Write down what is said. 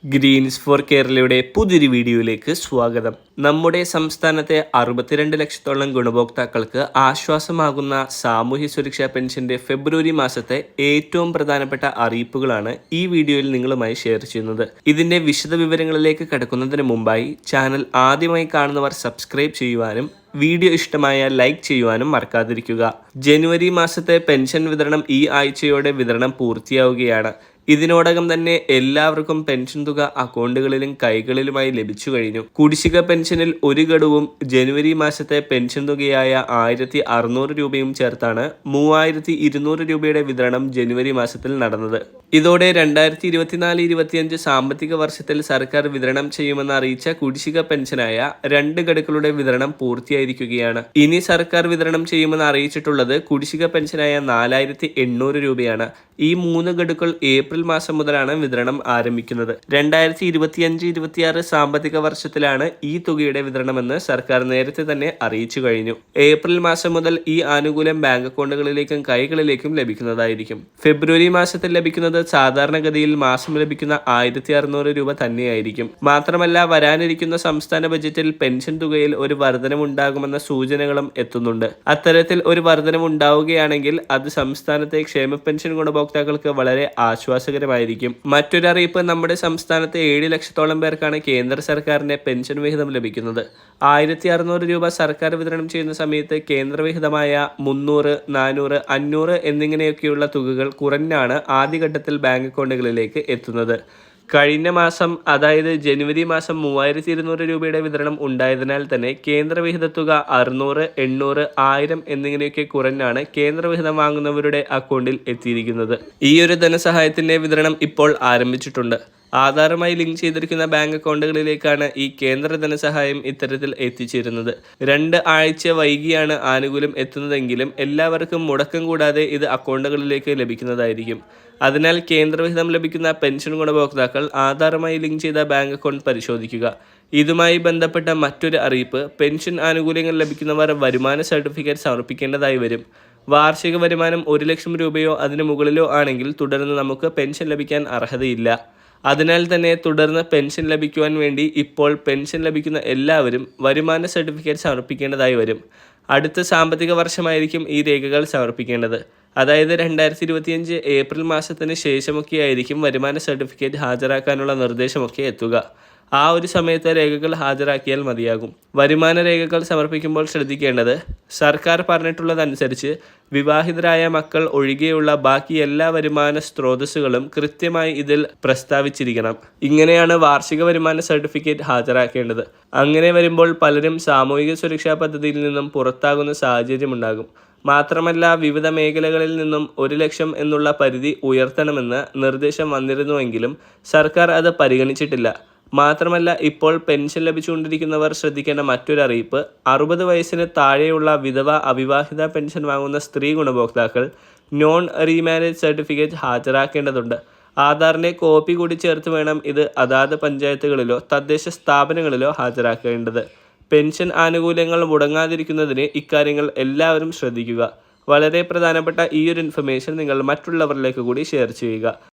Green's four കേരളയുടെ പുതിയൊരു വീഡിയോയിലേക്ക് സ്വാഗതം. നമ്മുടെ സംസ്ഥാനത്തെ 62 ലക്ഷത്തോളം ഗുണഭോക്താക്കൾക്ക് ആശ്വാസമാകുന്ന സാമൂഹ്യ സുരക്ഷാ പെൻഷന്റെ ഫെബ്രുവരി മാസത്തെ ഏറ്റവും പ്രധാനപ്പെട്ട അറിയിപ്പുകളാണ് ഈ വീഡിയോയിൽ നിങ്ങളുമായി ഷെയർ ചെയ്യുന്നത്. ഇതിന്റെ വിശദ വിവരങ്ങളിലേക്ക് കടക്കുന്നതിന് മുമ്പായി ചാനൽ ആദ്യമായി കാണുന്നവർ സബ്സ്ക്രൈബ് ചെയ്യുവാനും വീഡിയോ ഇഷ്ടമായ ലൈക്ക് ചെയ്യുവാനും മറക്കാതിരിക്കുക. ജനുവരി മാസത്തെ പെൻഷൻ വിതരണം ഈ ആഴ്ചയോടെ വിതരണം പൂർത്തിയാവുകയാണ്. ഇതിനോടകം തന്നെ എല്ലാവർക്കും പെൻഷൻ തുക അക്കൗണ്ടുകളിലും കൈകളിലുമായി ലഭിച്ചു കഴിഞ്ഞു. കുടിശ്ശിക പെൻഷനിൽ ഒരു ഗഡുവും ജനുവരി മാസത്തെ പെൻഷൻ തുകയായ 1600 രൂപയും ചേർത്താണ് 3200 രൂപയുടെ വിതരണം ജനുവരി മാസത്തിൽ നടന്നത്. ഇതോടെ 2024-25 സാമ്പത്തിക വർഷത്തിൽ സർക്കാർ വിതരണം ചെയ്യുമെന്ന് അറിയിച്ച കുടിശ്ശിക പെൻഷനായ 2 ഗഡുക്കളുടെ വിതരണം പൂർത്തിയായിരിക്കുകയാണ്. ഇനി സർക്കാർ വിതരണം ചെയ്യുമെന്ന് അറിയിച്ചിട്ടുള്ളത് കുടിശ്ശിക പെൻഷനായ 4800 രൂപയാണ്. ഈ 3 ഗഡുക്കൾ ഏപ്രിൽ മാസം മുതലാണ് വിതരണം ആരംഭിക്കുന്നത്. 2025-26 സാമ്പത്തിക വർഷത്തിലാണ് ഈ തുകയുടെ വിതരണമെന്ന് സർക്കാർ നേരത്തെ തന്നെ അറിയിച്ചു കഴിഞ്ഞു. ഏപ്രിൽ മാസം മുതൽ ഈ ആനുകൂല്യം ബാങ്ക് അക്കൗണ്ടുകളിലേക്കും കൈകളിലേക്കും ലഭിക്കുന്നതായിരിക്കും. ഫെബ്രുവരി മാസത്തിൽ ലഭിക്കുന്നത് സാധാരണഗതിയിൽ മാസം ലഭിക്കുന്ന 1600 രൂപ തന്നെയായിരിക്കും. മാത്രമല്ല, വരാനിരിക്കുന്ന സംസ്ഥാന ബജറ്റിൽ പെൻഷൻ തുകയിൽ ഒരു വർധനവുണ്ടാകുമെന്ന സൂചനകളും എത്തുന്നുണ്ട്. അത്തരത്തിൽ ഒരു വർധനവുണ്ടാവുകയാണെങ്കിൽ അത് സംസ്ഥാനത്തെ ക്ഷേമ പെൻഷൻ ഗുണഭോക്താക്കൾക്ക് വളരെ ആശ്വാസകരമായിരിക്കും. മറ്റൊരറിയിപ്പ്, നമ്മുടെ സംസ്ഥാനത്തെ 7 ലക്ഷത്തോളം പേർക്കാണ് കേന്ദ്ര സർക്കാരിന്റെ പെൻഷൻ വിഹിതം ലഭിക്കുന്നത്. 1600 രൂപ സർക്കാർ വിതരണം ചെയ്യുന്ന സമയത്ത് കേന്ദ്രവിഹിതമായ 300, 400, 500 എന്നിങ്ങനെയൊക്കെയുള്ള തുകകൾ കുറഞ്ഞാണ് ആദ്യഘട്ടത്തിൽ ബാങ്ക് അക്കൗണ്ടുകളിലേക്ക് എത്തുന്നത്. കഴിഞ്ഞ മാസം, അതായത് ജനുവരി മാസം 3200 രൂപയുടെ വിതരണം ഉണ്ടായതിനാൽ തന്നെ കേന്ദ്രവിഹിത തുക 600, 800, 1000 എന്നിങ്ങനെയൊക്കെ കുറഞ്ഞാണ് കേന്ദ്രവിഹിതം വാങ്ങുന്നവരുടെ അക്കൗണ്ടിൽ എത്തിയിരിക്കുന്നത്. ഈ ഒരു ധനസഹായത്തിന്റെ വിതരണം ഇപ്പോൾ ആരംഭിച്ചിട്ടുണ്ട്. ആധാറുമായി ലിങ്ക് ചെയ്തിരിക്കുന്ന ബാങ്ക് അക്കൗണ്ടുകളിലേക്കാണ് ഈ കേന്ദ്ര ധനസഹായം ഇത്തരത്തിൽ എത്തിച്ചേരുന്നത്. 2 ആഴ്ച വൈകിയാണ് ആനുകൂല്യം എത്തുന്നതെങ്കിലും എല്ലാവർക്കും മുടക്കം കൂടാതെ ഇത് അക്കൗണ്ടുകളിലേക്ക് ലഭിക്കുന്നതായിരിക്കും. അതിനാൽ കേന്ദ്രവിഹിതം ലഭിക്കുന്ന പെൻഷൻ ഗുണഭോക്താക്കൾ ആധാറുമായി ലിങ്ക് ചെയ്ത ബാങ്ക് അക്കൗണ്ട് പരിശോധിക്കുക. ഇതുമായി ബന്ധപ്പെട്ട മറ്റൊരു അറിയിപ്പ്, പെൻഷൻ ആനുകൂല്യങ്ങൾ ലഭിക്കുന്നവർ വരുമാന സർട്ടിഫിക്കറ്റ് സമർപ്പിക്കേണ്ടതായി വരും. വാർഷിക വരുമാനം 1 ലക്ഷം രൂപയോ അതിന് മുകളിലോ ആണെങ്കിൽ തുടർന്ന് നമുക്ക് പെൻഷൻ ലഭിക്കാൻ അർഹതയില്ല. അതിനാൽ തന്നെ തുടർന്ന് പെൻഷൻ ലഭിക്കുവാൻ വേണ്ടി ഇപ്പോൾ പെൻഷൻ ലഭിക്കുന്ന എല്ലാവരും വരുമാന സർട്ടിഫിക്കറ്റ് സമർപ്പിക്കേണ്ടതായി വരും. അടുത്ത സാമ്പത്തിക വർഷമായിരിക്കും ഈ രേഖകൾ സമർപ്പിക്കേണ്ടത്. അതായത് 2025 ഏപ്രിൽ മാസത്തിന് ശേഷമൊക്കെയായിരിക്കും വരുമാന സർട്ടിഫിക്കറ്റ് ഹാജരാക്കാനുള്ള നിർദ്ദേശമൊക്കെ എത്തുക. ആ ഒരു സമയത്ത് രേഖകൾ ഹാജരാക്കിയാൽ മതിയാകും. വരുമാന രേഖകൾ സമർപ്പിക്കുമ്പോൾ ശ്രദ്ധിക്കേണ്ടത്, സർക്കാർ പറഞ്ഞിട്ടുള്ളതനുസരിച്ച് വിവാഹിതരായ മക്കൾ ഒഴികെയുള്ള ബാക്കി എല്ലാ വരുമാന സ്രോതസ്സുകളും കൃത്യമായി ഇതിൽ പ്രസ്താവിച്ചിരിക്കണം. ഇങ്ങനെയാണ് വാർഷിക വരുമാന സർട്ടിഫിക്കറ്റ് ഹാജരാക്കേണ്ടത്. അങ്ങനെ വരുമ്പോൾ പലരും സാമൂഹിക സുരക്ഷാ പദ്ധതിയിൽ നിന്നും പുറത്താകുന്ന സാഹചര്യമുണ്ടാകും. മാത്രമല്ല, വിവിധ മേഖലകളിൽ നിന്നും 1 ലക്ഷം എന്നുള്ള പരിധി ഉയർത്തണമെന്ന് നിർദ്ദേശം വന്നിരുന്നുവെങ്കിലും സർക്കാർ അത് പരിഗണിച്ചിട്ടില്ല. മാത്രമല്ല, ഇപ്പോൾ പെൻഷൻ ലഭിച്ചുകൊണ്ടിരിക്കുന്നവർ ശ്രദ്ധിക്കേണ്ട മറ്റൊരു അറിയിപ്പ്, 60 വയസ്സിന് താഴെയുള്ള വിധവ അവിവാഹിത പെൻഷൻ വാങ്ങുന്ന സ്ത്രീ ഗുണഭോക്താക്കൾ നോൺ റീമാരേജ് സർട്ടിഫിക്കറ്റ് ഹാജരാക്കേണ്ടതുണ്ട്. ആധാറിന്റെ കോപ്പി കൂടി ചേർത്ത് വേണം ഇത് അതാത് പഞ്ചായത്തുകളിലോ തദ്ദേശ സ്ഥാപനങ്ങളിലോ ഹാജരാക്കേണ്ടത്. പെൻഷൻ ആനുകൂല്യങ്ങൾ മുടങ്ങാതിരിക്കുന്നതിന് ഇക്കാര്യങ്ങൾ എല്ലാവരും ശ്രദ്ധിക്കുക. വളരെ പ്രധാനപ്പെട്ട ഈ ഒരു ഇൻഫർമേഷൻ നിങ്ങൾ മറ്റുള്ളവരിലേക്ക് കൂടി ഷെയർ ചെയ്യുക.